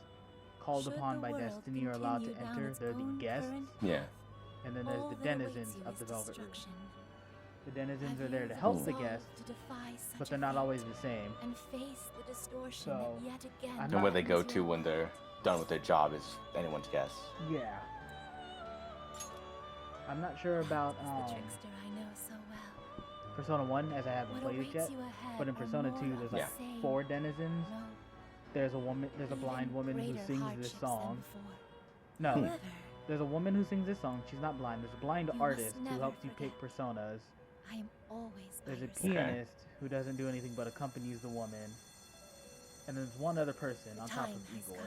called Should upon the by world destiny are allowed to continue down enter. its They're the own guests, current Yeah. and then there's all the that awaits denizens you of is the Velvet Room. destruction. The denizens Have are there you to the help the resolve guests, to defy such but a they're not fate always the same. and face the distortion So, that yet again I'm And where not- they go threatens to your when they're world. done with their job is anyone's guess. Yeah. I'm not sure about Is the trickster I know so well. Persona 1, as I haven't What played it awaits yet, you ahead but in are Persona more 2 of there's the like same. 4 denizens. No, There's a blind even woman who greater sings this hardships than song. before. No, However, there's a woman who sings this song. She's not blind. There's a blind You must artist who never helps you pick forget. personas. I am always by There's a your side. pianist who doesn't do anything but accompanies the woman. And there's one other person The on top time of has Igor.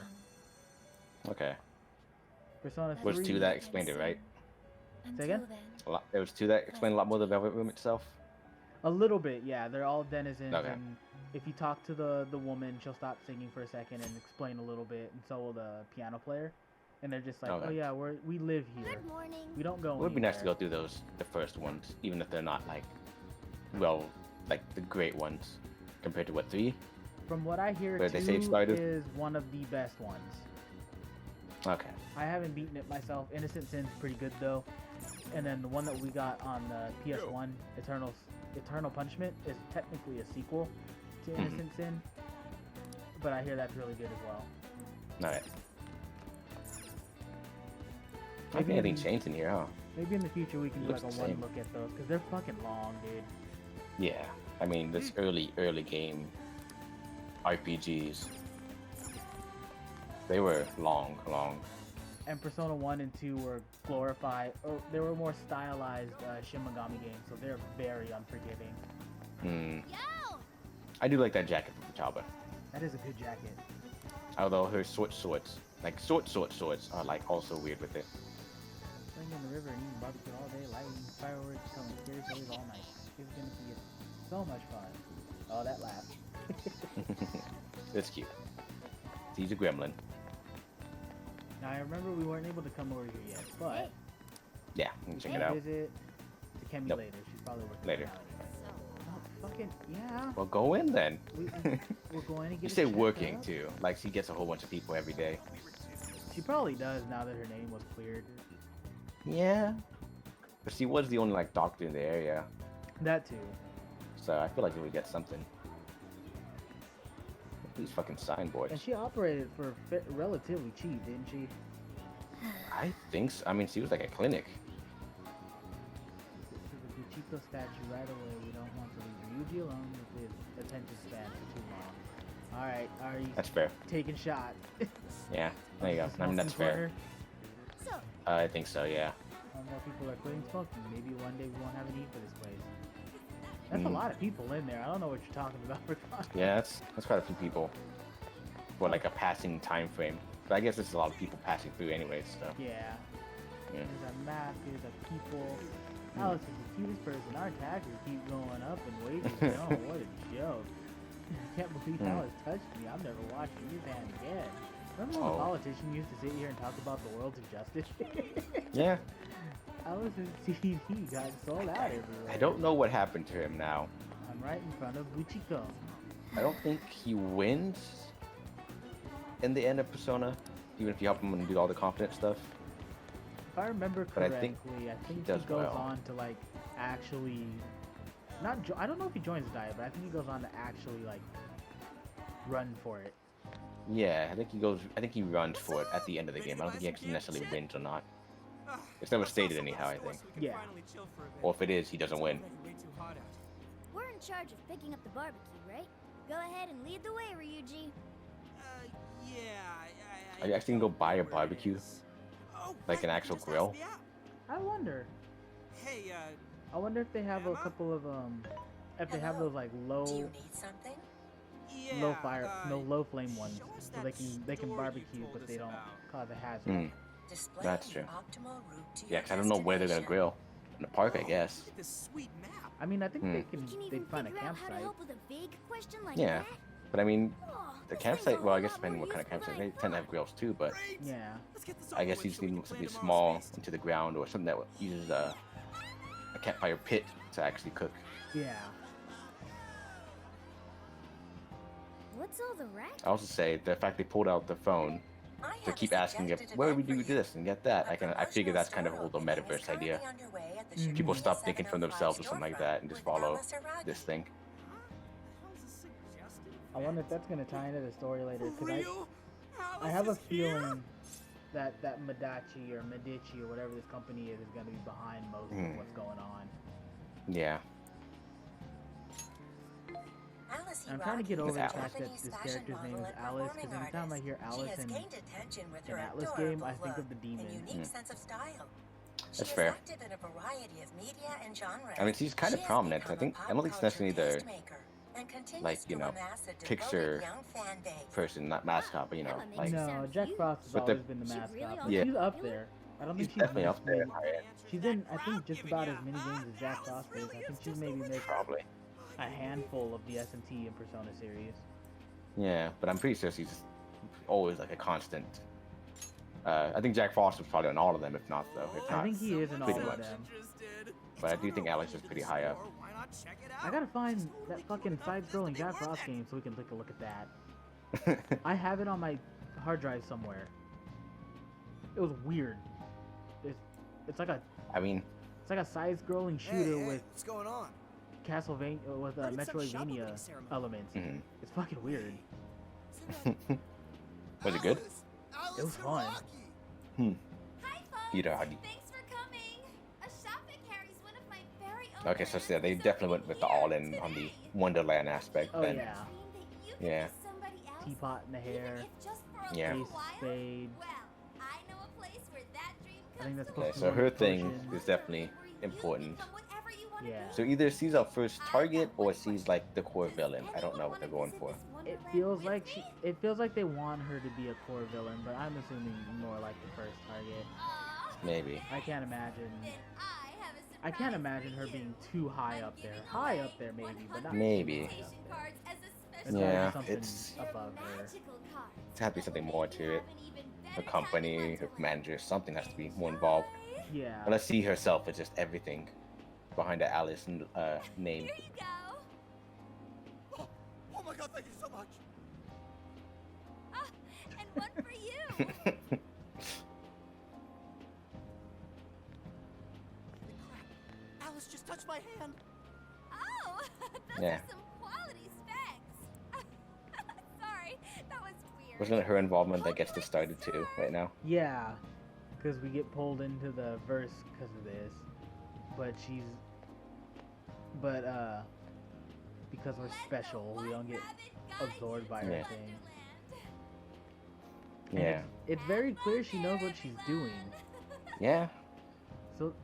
come. Okay. Persona Was 3. 2 that explained it, right? Say again? Until then, There was 2 that explained a lot more of the Velvet Room itself. A little bit, yeah. They're all denizens, Okay. and if you talk to the woman, she'll stop singing for a second and explain a little bit, and so will the piano player. And they're just like, Okay. oh yeah, we live here. Good morning. We don't go It would be nice to anywhere." go through the first ones, even if they're not like, well, like the great ones, compared to what 3? From what I hear, Where 2 they say it started? is one of the best ones. Okay. I haven't beaten it myself. Innocent Sin's pretty good though. And then the one that we got on the PS1, Eternal Punishment, is technically a sequel to Innocent Sin. But I hear that's really good as well. Alright. I think anything changed in here, huh? Maybe in the future we can do Looks like a the one same. look at those, because they're fucking long, dude. Yeah. I mean, this early game RPGs, they were long. And Persona 1 and 2 were glorified, or they were more stylized Shin Megami games, so they're very unforgiving. Yo! I do like that jacket from Futaba. That is a good jacket. Although her swords, like swords are like also weird with it. Playing in the river and eating barbecue all day, lighting fireworks, telling scary stories all night. It's gonna be so much fun. Oh, that laugh. It's cute. He's a gremlin. Now I remember we weren't able to come over here yet, but Yeah, you can check we it can out. visit to Kemi Nope. later. She's probably working Later. now anyway. Oh, fucking yeah. Well, go in then. We're going to get. You it say checked working out. too. Like she gets a whole bunch of people every day. She probably does now that her name was cleared. Yeah. But she was the only like doctor in the area, That too. so I feel like we would get something. These fucking signboards. And she operated for relatively cheap, didn't she? I think so. I mean, she was like a clinic. To the Buchiko statue right away. We don't want to leave Ryuji alone with his attention span for too long. Alright, are you That's fair. taking shots? Yeah, there you go. I mean, that's fair. So, I think so, yeah. More people are quitting smoking. Maybe one day we won't have a need for this place. That's a lot of people in there. I don't know what you're talking about. Yeah, that's quite a few people. For like a passing time frame. But I guess there's a lot of people passing through anyways, so. Yeah. Yeah. There's a map, there's a people. Alice is the cutest person. Our taxes keep going up and wages don't. What a joke. I can't believe Alice touched me. I'm never washing his hand again. Remember when politicians used to sit here and talk about the world's injustice? Yeah. Alice's CD got sold out everywhere. I don't know what happened to him now. I'm right in front of Buchiko. I don't think he wins in the end of Persona, even if you help him and do all the confident stuff. If I remember But I correctly, think I think he does he goes well. on to like actually I don't know if he joins the diet, but I think he goes on to actually like run for it. Yeah, I think he runs for it at the end of the game. I don't think he actually necessarily wins or not. It's never stated anyhow, I think. Yeah. Or if it is, he doesn't win. we're in in charge of picking up the barbecue, right? Go ahead and lead the way, Ryuji. Are you actually gonna go buy a barbecue? Like an actual grill? I wonder. Hey, I wonder if they have a couple of if they have those like Do you low need something? low fire low flame ones, so they can barbecue but they don't cause a hazard. Display That's the true. optimal route to Yeah, your 'cause I don't know where they're gonna destination. grill. In the park, I guess. This sweet map. I mean, I think You can they'd even find a figure out how to campsite. help with a vague question like Yeah. that. But I mean, Oh, the this campsite, thing's a well, I whole guess lot depending more what kind of useful campsite, than they I tend to have thought. grills too, but Yeah. I guess you just need something small into the ground or something that uses a campfire pit to actually cook. Yeah. What's all the racket? I also say the fact they pulled out the phone I to have keep a asking if suggested where do we event do for you. this and get that. I figure that's kind of a whole the Store opening is metaverse idea. currently underway at the Mhm. People Shibuya stop thinking for 705 themselves or something like that and just storefront follow with Alice this Araki. thing. I wonder if that's gonna tie into the story later, because I have a feeling that Madachi or Medici or whatever this company is gonna be behind most of what's going on. Yeah. Alice And I'm trying to get Hiraki over is the a fact that Japanese this fashion character's name model is and Alice, performing because anytime I artist. hear She Alice has in gained attention with an her Atlus adorable game, I think of the look demon. and unique sense of style. She That's is fair. active in a variety of media and genres. I mean, she's kind of She has prominent. become I think a I don't think it's pop necessarily culture the tastemaker and continues like, you to know, amass a devoted picture young fan base. person, not mascot, but you know, Emma makes like it No, sound Jack cute. Frost has But the- always been the She mascot. really but Yeah. she's up there. I don't she's think she's definitely up there. She's in, I think, just about as many games as Jack Frost is. I think she's maybe missed Probably. a handful of the S&T and Persona series. Yeah, but I'm pretty sure she's always like a constant. I think Jack Frost was probably on all of them, if not though. If I not, think he is in all pretty of much. them. But I do think Alex is pretty high up. I gotta find that fucking side-scrolling Jack Frost game so we can take a look at that. I have it on my hard drive somewhere. It was weird. It's like a I mean, side-scrolling shooter with What's going on? Castlevania with Heard it's some shop Metroidvania opening ceremony. elements. mhm. It's fucking weird. Was it good? It was fun. Hi, folks. Peter Huggy. Thanks for coming. A shop that carries one of my very own Okay, so yeah, they brands definitely is went with the opening all-in here on the today. Wonderland aspect. Oh then. yeah, Yeah. teapot in the hair, Yeah. face spade. Well, I know a place where that dream I think that's comes Okay, supposed to so be her a thing potion. is definitely important. Yeah. So either she's our first target or she's like the core villain. I don't know what they're going for. It feels like it feels like they want her to be a core villain, but I'm assuming more like the first target. Maybe. I can't imagine. I can't imagine her being too high up there. High up there, maybe, but not. Maybe. It's gotta be Yeah, something it's above her. it's have to be something more to it. Her company, her manager, something has to be more involved. Yeah. Unless she herself is just everything behind the Alice name. Here you go. Oh my god, thank you so much. Ah, and one for you. Alice just touched my hand. Oh, those Yeah. are some quality specs. Sorry, that was weird. Wasn't it her involvement that gets this started too right now? Yeah, because we get pulled into the verse because of this, but because we're special, we don't get absorbed by Yeah. everything. And Yeah. it's very clear she knows what she's doing, Yeah. so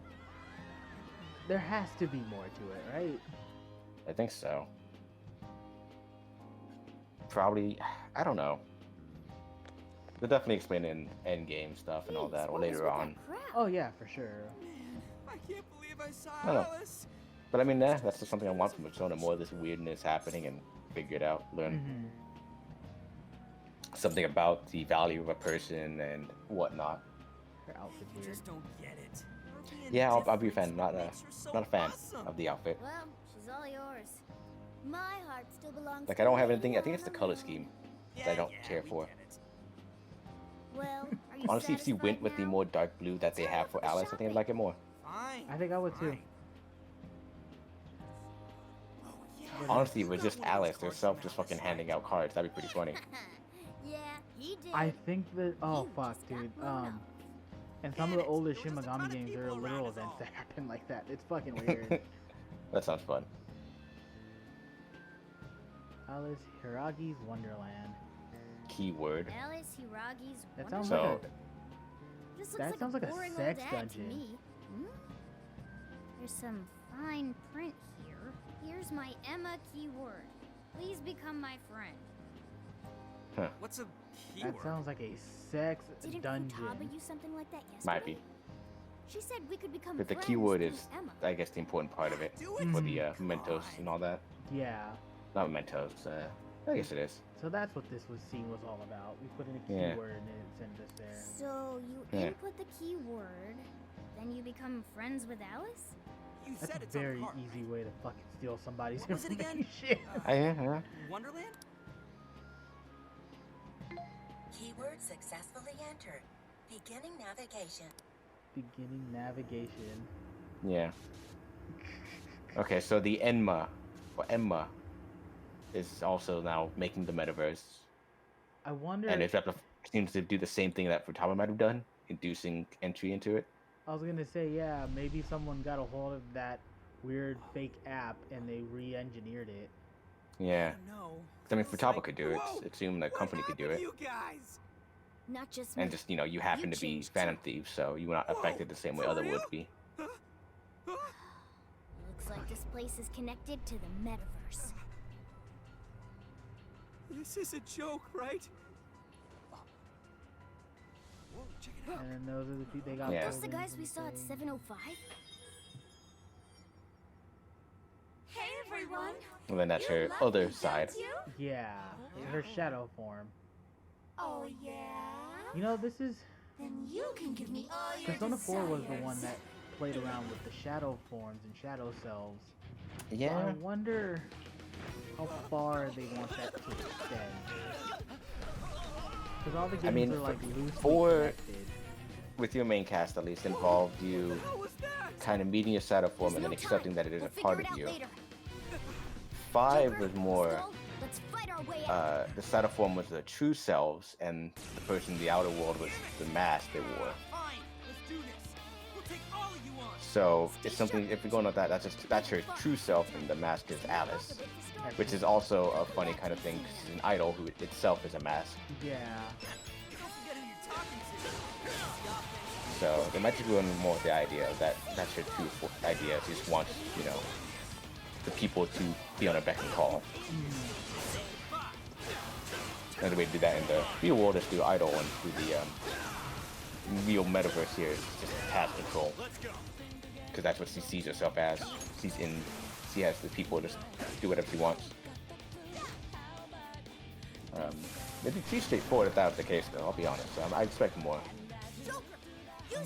there has to be more to it, right? I think so. Probably, I don't know. They'll definitely explain it in endgame stuff and all that, or later on. Oh yeah, for sure. I can't believe I saw I don't know. Alice. But I mean, that's just something I want from Persona, more of this weirdness happening and figure it out, learn Hmm. something about the value of a person and whatnot. Her outfit's I weird. just don't get it. Her being Yeah, I'll be a different fan, not a makes her so not a fan awesome. of the outfit. Well, she's all yours. My heart still belongs Like to I don't have you anything. I think it's the all color alone. scheme that I don't care we for. get it. Well, are you Honestly, if she satisfied went with the now? more dark blue that they have for Alice, I think I'd like it more. Fine. I think I would too. fine. Oh, yeah. Honestly, if it was just Alice herself just fucking handing out cards, that'd be pretty funny. Yeah, he did. I think that. Oh You fuck, just got dude. blown up. And some of the Damn it, older there Shin was just a ton Megami of games, there are people literal around is events all. that happen like that. It's fucking weird. That sounds fun. Alice Hiragi's Wonderland. Keyword. Alice Hiragi's That sounds Wonderland. So This looks that like sounds like a boring sex old ad to dungeon. me. There's some fine print here. Here's my Emma keyword. Please become my friend. What's a That keyword? sounds like a sex Didn't dungeon. Futaba use something like that yesterday? might be. She said we could become But the friends keyword through is, Emma. I guess, the important part of it Do for the Come Mentos on. and all that. Yeah. Not Mentos. I guess it is. So that's what this scene was all about. We put in a Yeah. keyword and it sent us there. So you Yeah. input the keyword, then you become friends with Alice? You That's said a it's on very card, easy right? way to fucking steal somebody's What was it again? information. Wonderland? Keyword successfully entered. Beginning navigation. Beginning navigation. Yeah. Okay, so the Enma, or Emma, is also now making the metaverse, I wonder. and it seems to do the same thing that Futaba might have done, inducing entry into it. I was gonna say, yeah, maybe someone got a hold of that weird fake app and they re-engineered it. Yeah. No. I mean, Feels Futaba like- could do it. Whoa! Assume a company could do it. You guys? Not just And me. just, you happen to be changed Phantom too. Thieves, so you're not Whoa, affected the same way for other real? would be. Looks like this place is connected to the metaverse. This is a joke, right? Whoa, check it out. And then those are the people they got. Yeah. Those the pulled guys into we the saw at thing. 705? Hey everyone! And then that's her other side. Yeah, her shadow form. Oh yeah? You know, this is Then you can give me all your Persona 4 was the desires. one that played around with the shadow forms and shadow selves. So Yeah. I wonder how far they want that to extend. Because all the games mean, are like loosely for- connected. With your main cast, at least, involved you How was that? kind of meeting your shadow form There's and then no accepting time. that it is We'll a part figure of it you. out later. 5 Joker, was more, Skull, let's fight our way out. the shadow form was the true selves, and the person in the outer world was the mask they wore. Fine, let's do this. We'll take all of you on. So it's something. If we're going with that, that's her true self, and the mask is Alice, which is also a funny kind of thing. 'Cause she's an idol who itself is a mask. Yeah. Don't forget who you're talking to. So they might just go in more with the idea of that that's her true idea. She just wants, the people to be on her beck and call. Another way to do that in the real world is through idol, and through the real metaverse here is just task control. Because that's what she sees herself as. She has the people just do whatever she wants. It'd be too straightforward if that was the case, though. I'll be honest. I expect more.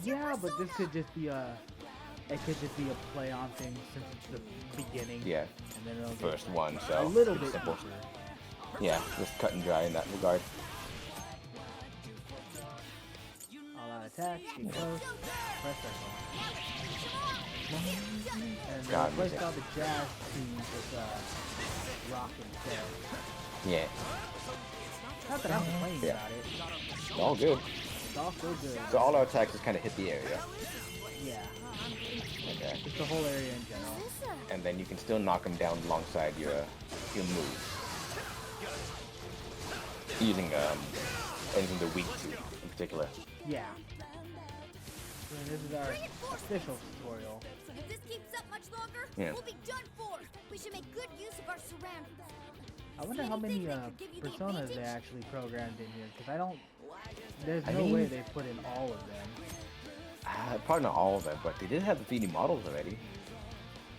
Yeah, but this could just be a play on thing since it's the beginning. Yeah, And then it'll get first one, so a little pretty bit simple. deeper. Yeah, just cut and dry in that regard. All out attacks, get close, press circle. And they God, replaced music. all the jazz tunes with rock instead. Yeah, Not that I'm complaining Yeah. about it. it's all good. It's all so good. So all our attacks just kind of hit the area. Yeah. Okay. Just the whole area in general. And then you can still knock them down alongside your moves. Using anything they're weak to in particular. Yeah. So this is our official tutorial. If this keeps up much longer, Yeah. we'll be done for. We should make good use of our surroundings. I wonder See how many anything that could give you the personas they advantage? actually programmed in here, because I don't. There's I no mean- way they put in all of them. Probably not all of them, but they did have the 3D models already.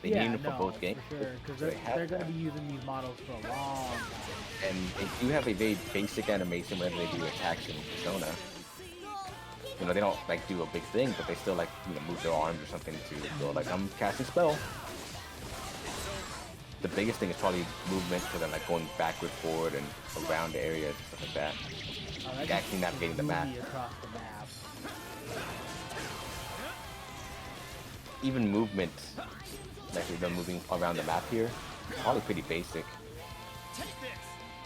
They yeah, named them for both games. For sure, because so they have they're going to that. be using these models for a long time. And they do have a very basic animation whenever they do attacks in Persona. They don't like do a big thing, but they still like move their arms or something to go like I'm casting spell. The biggest thing is probably movement, so then like going backward, forward, and around areas and stuff like that. Oh, that Like just actually navigating the blew map. me across the map. Even movement, like we've been moving around the map here, probably pretty basic.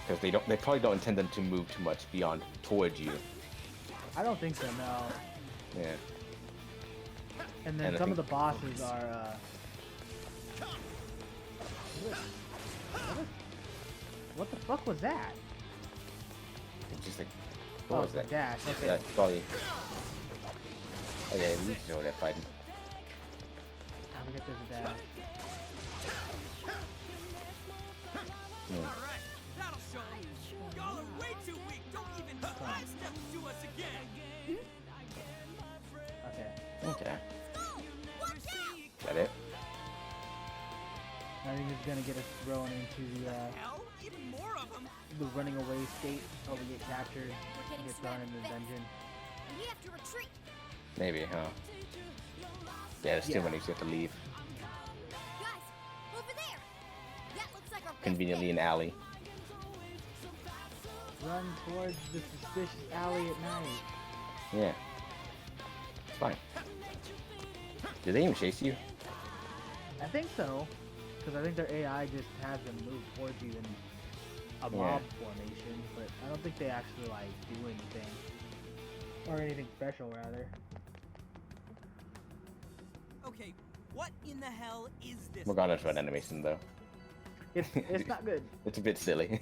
Because they probably don't intend them to move too much beyond towards you. I don't think so, no. Yeah. And then And I some of the think- bosses are. What the fuck was that? It's just like, what was the that? dash. Okay. That's probably. Okay, we should know that fighting. How we get this dash? Alright, that'll show 'em. Y'all are way too weak. Don't even step to us again. Okay. Okay. Got it. I think it's gonna get us thrown into the Hell, even more of them. the running away state. Oh, we get captured. We're getting Get thrown smacked in the fast. dungeon. We have to retreat. Maybe, huh? Yeah, there's too many, so you have to leave. Guys, over there. That looks like our best Conveniently bet. an alley. Run towards the suspicious alley at night. Yeah. It's fine. Did they even chase you? I think so, because I think their AI just has them move towards you in a mob formation, but I don't think they actually like do anything or anything special rather. Okay, what in the hell is this? Morgana's red animation though. It's not good. It's a bit silly.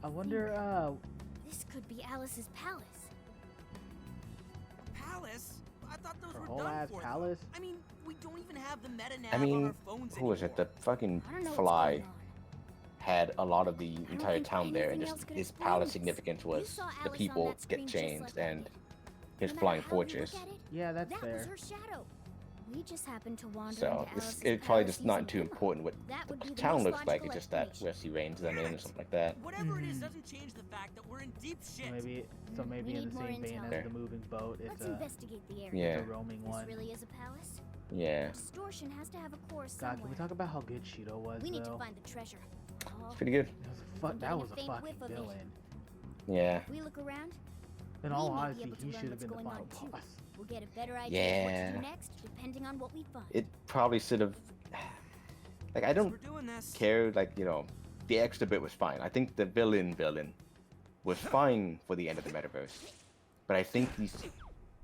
I wonder. This could be Alice's palace. Palace? I thought those Her were whole done ass for. though. palace? I mean, we don't even have the meta nav I on mean, our phones who was it? anymore. The fucking I don't know what's fly going on. had a lot of the don't entire think town there, and anything just else could his explain palace this. significance You was saw the Alice on people that screen get just like changed I and did. his No matter flying how you fortress. look at it, Yeah, that's that fair. was her shadow. We just happened to wander So into it's Alice's probably palace just not using too Emma. important what That would be the the town most looks like. logical It's just that explanation. where she reigns them in or something like that. Whatever it is Mhm. doesn't change the fact that we're in deep shit. Maybe We maybe in need the more same vein intel. as the moving boat. It's Let's a investigate the area. Yeah. it's a roaming This one. really is a palace? Yeah, Distortion has to have a core God, somewhere. can we talk about how good Shido was We need though? to find the treasure. Oh, it's pretty good. I'm That getting was a a faint fucking whiff of it. villain. Yeah, if we look around, In we all may be honesty, able to he learn should have what's been the going final on, too. boss. we'll get a better idea of what to Yeah. do next, depending on what we find. it probably should have. Like, I don't We're doing this. care. Like, you know, the extra bit was fine. I think the villain was fine for the end of the metaverse, but I think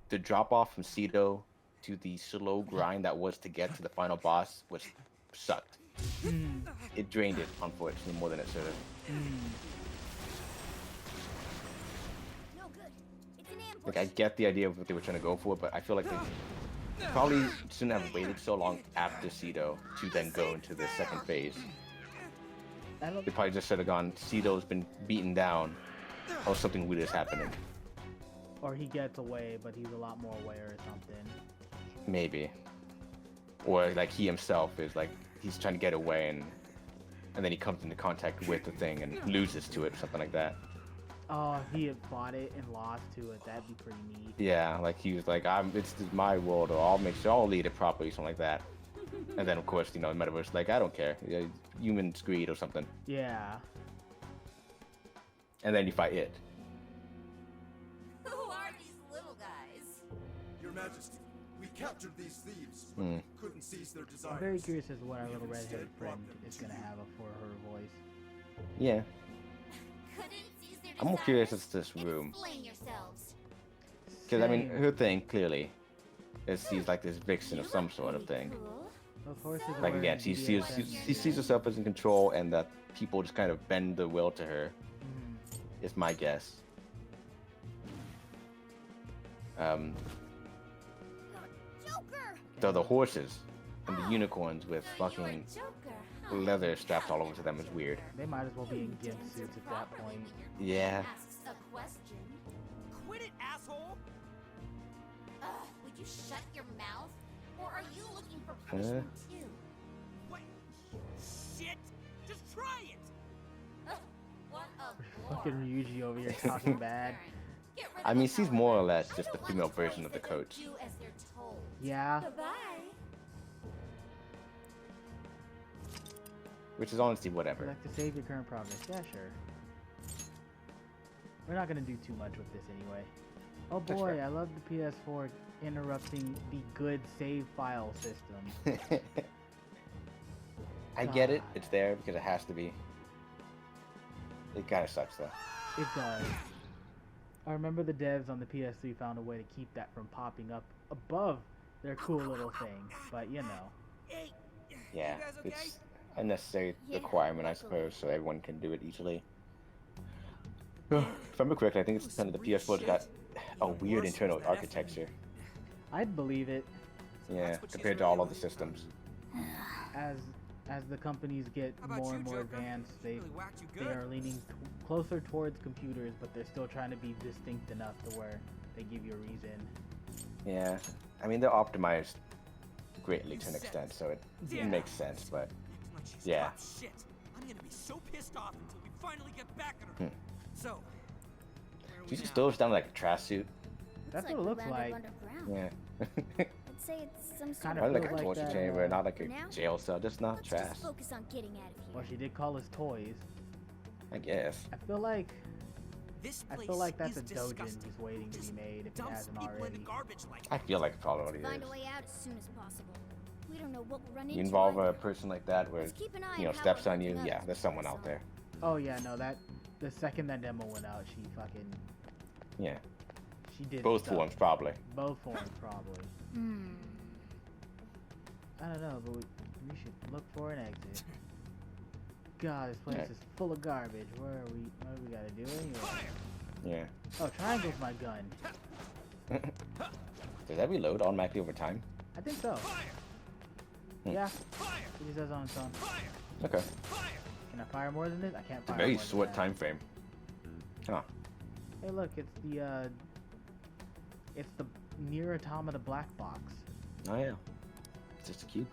the drop off from Cedo to the slow grind that was to get to the final boss was sucked. It drained it, unfortunately, more than it should have. No good. It's an ambush. Like, I get the idea of what they were trying to go for, but I feel like they probably shouldn't have waited so long after Cedo to then go into the second phase. I don't. They probably just should have gone, Cedo's been beaten down, or something weird is happening. Or he gets away, but he's a lot more aware or something. Maybe. Or like he himself is like, he's trying to get away and then he comes into contact with the thing and loses to it, something like that. Oh, if he had fought it and lost to it, that'd be pretty neat. Yeah, like he was like, this is my world, or I'll make sure I'll lead it properly, something like that. And then of course, you know, the metaverse like, I don't care, humans greed or something. Yeah. And then you fight it. Who are these little guys? Your Majesty, we captured these thieves, but Hmm. couldn't seize their desires. I'm very curious as to what our little You've redheaded instead friend brought them is to gonna you. have for her voice. Yeah. Couldn't seize their I'm more curious as desires? to this room. Explain yourselves. Because I mean, Same. her thing clearly is she's like this vixen of some sort of thing. Cool. Of course, it's Like wearing again, she BDSM sees herself as in control, and that people just kind of bend their will to her. Mhm. Is my guess. Joker! The horses and the unicorns with So you're a fucking Joker, huh? leather strapped all over to them is weird. They might as well be in gimp suits at that point. Yeah. Asks a question. Quit it, asshole! Ugh, would you shut your mouth? Or are you looking for punishment too? What? Shit! Just try it! Ugh, what a Fucking bore. Ryuji over here talking bad. Get rid I of mean, the she's power. more or less I just the don't female want toys version of the that don't coach. do as they're told. Yeah. Goodbye. Which is honestly Would whatever. like to save your current progress. Yeah, sure. We're not gonna do too much with this anyway. Oh That's boy, fair. I love the PS4 interrupting the good save file system. I get it. God. It's there because it has to be. It kind of sucks though. It does. I remember the devs on the PS3 found a way to keep that from popping up above their cool little thing, but you know. Hey, Yeah, You guys okay? it's a necessary Yeah, requirement, I luckily. suppose, so everyone can do it easily. If I remember correctly, I think it's kind of the PS4's got a weird internal architecture. I'd believe it. Yeah, That's what she's compared to really all other looking for. systems. As the companies get How about more you, and more Joker? advanced, She's they really whacked you they good. are leaning closer towards computers, but they're still trying to be distinct enough to where they give you a reason. Yeah, I mean they're optimized greatly You to an said extent, it. so it Yeah. makes sense. But Acting like she's Yeah. hot shit. I'm gonna be so pissed off until we finally get back at her. So, where are she we just now? throws down like a trash suit. That's like what it we looks landed like. underground. Yeah. I'd say it's some sort Kinda Not of like a feels like torture that, chamber, not like For a now, jail cell, just not let's trash. just focus on getting out of here. Well, she did call us toys. I guess. I feel like This I place feel like that's is a dojin disgusting. just waiting to Just be made if it dumps hasn't people already. into garbage like I feel like it probably already Find is. a way out as soon as possible. We don't know what we'll run You into. involve a either. person like that where Let's keep an eye you know on how steps we're on you, hooking yeah, up there's with someone us out all. there. Oh yeah, no, that the second that demo went out, she fucking Yeah, she did both stuff. forms probably. Both forms probably. Hmm. I don't know, but we should look for an exit. God, this place Yeah. is full of garbage. Where are we? What do we gotta do anyway? Yeah. Oh, triangle's my gun. Does that reload automatically over time? I think so. Yeah. It just does on its own. Okay. Can I fire more than this? I can't It's a fire very more than short that. time frame. Huh. Hey, look, it's the Near Automata black box. Oh yeah. It's just cute.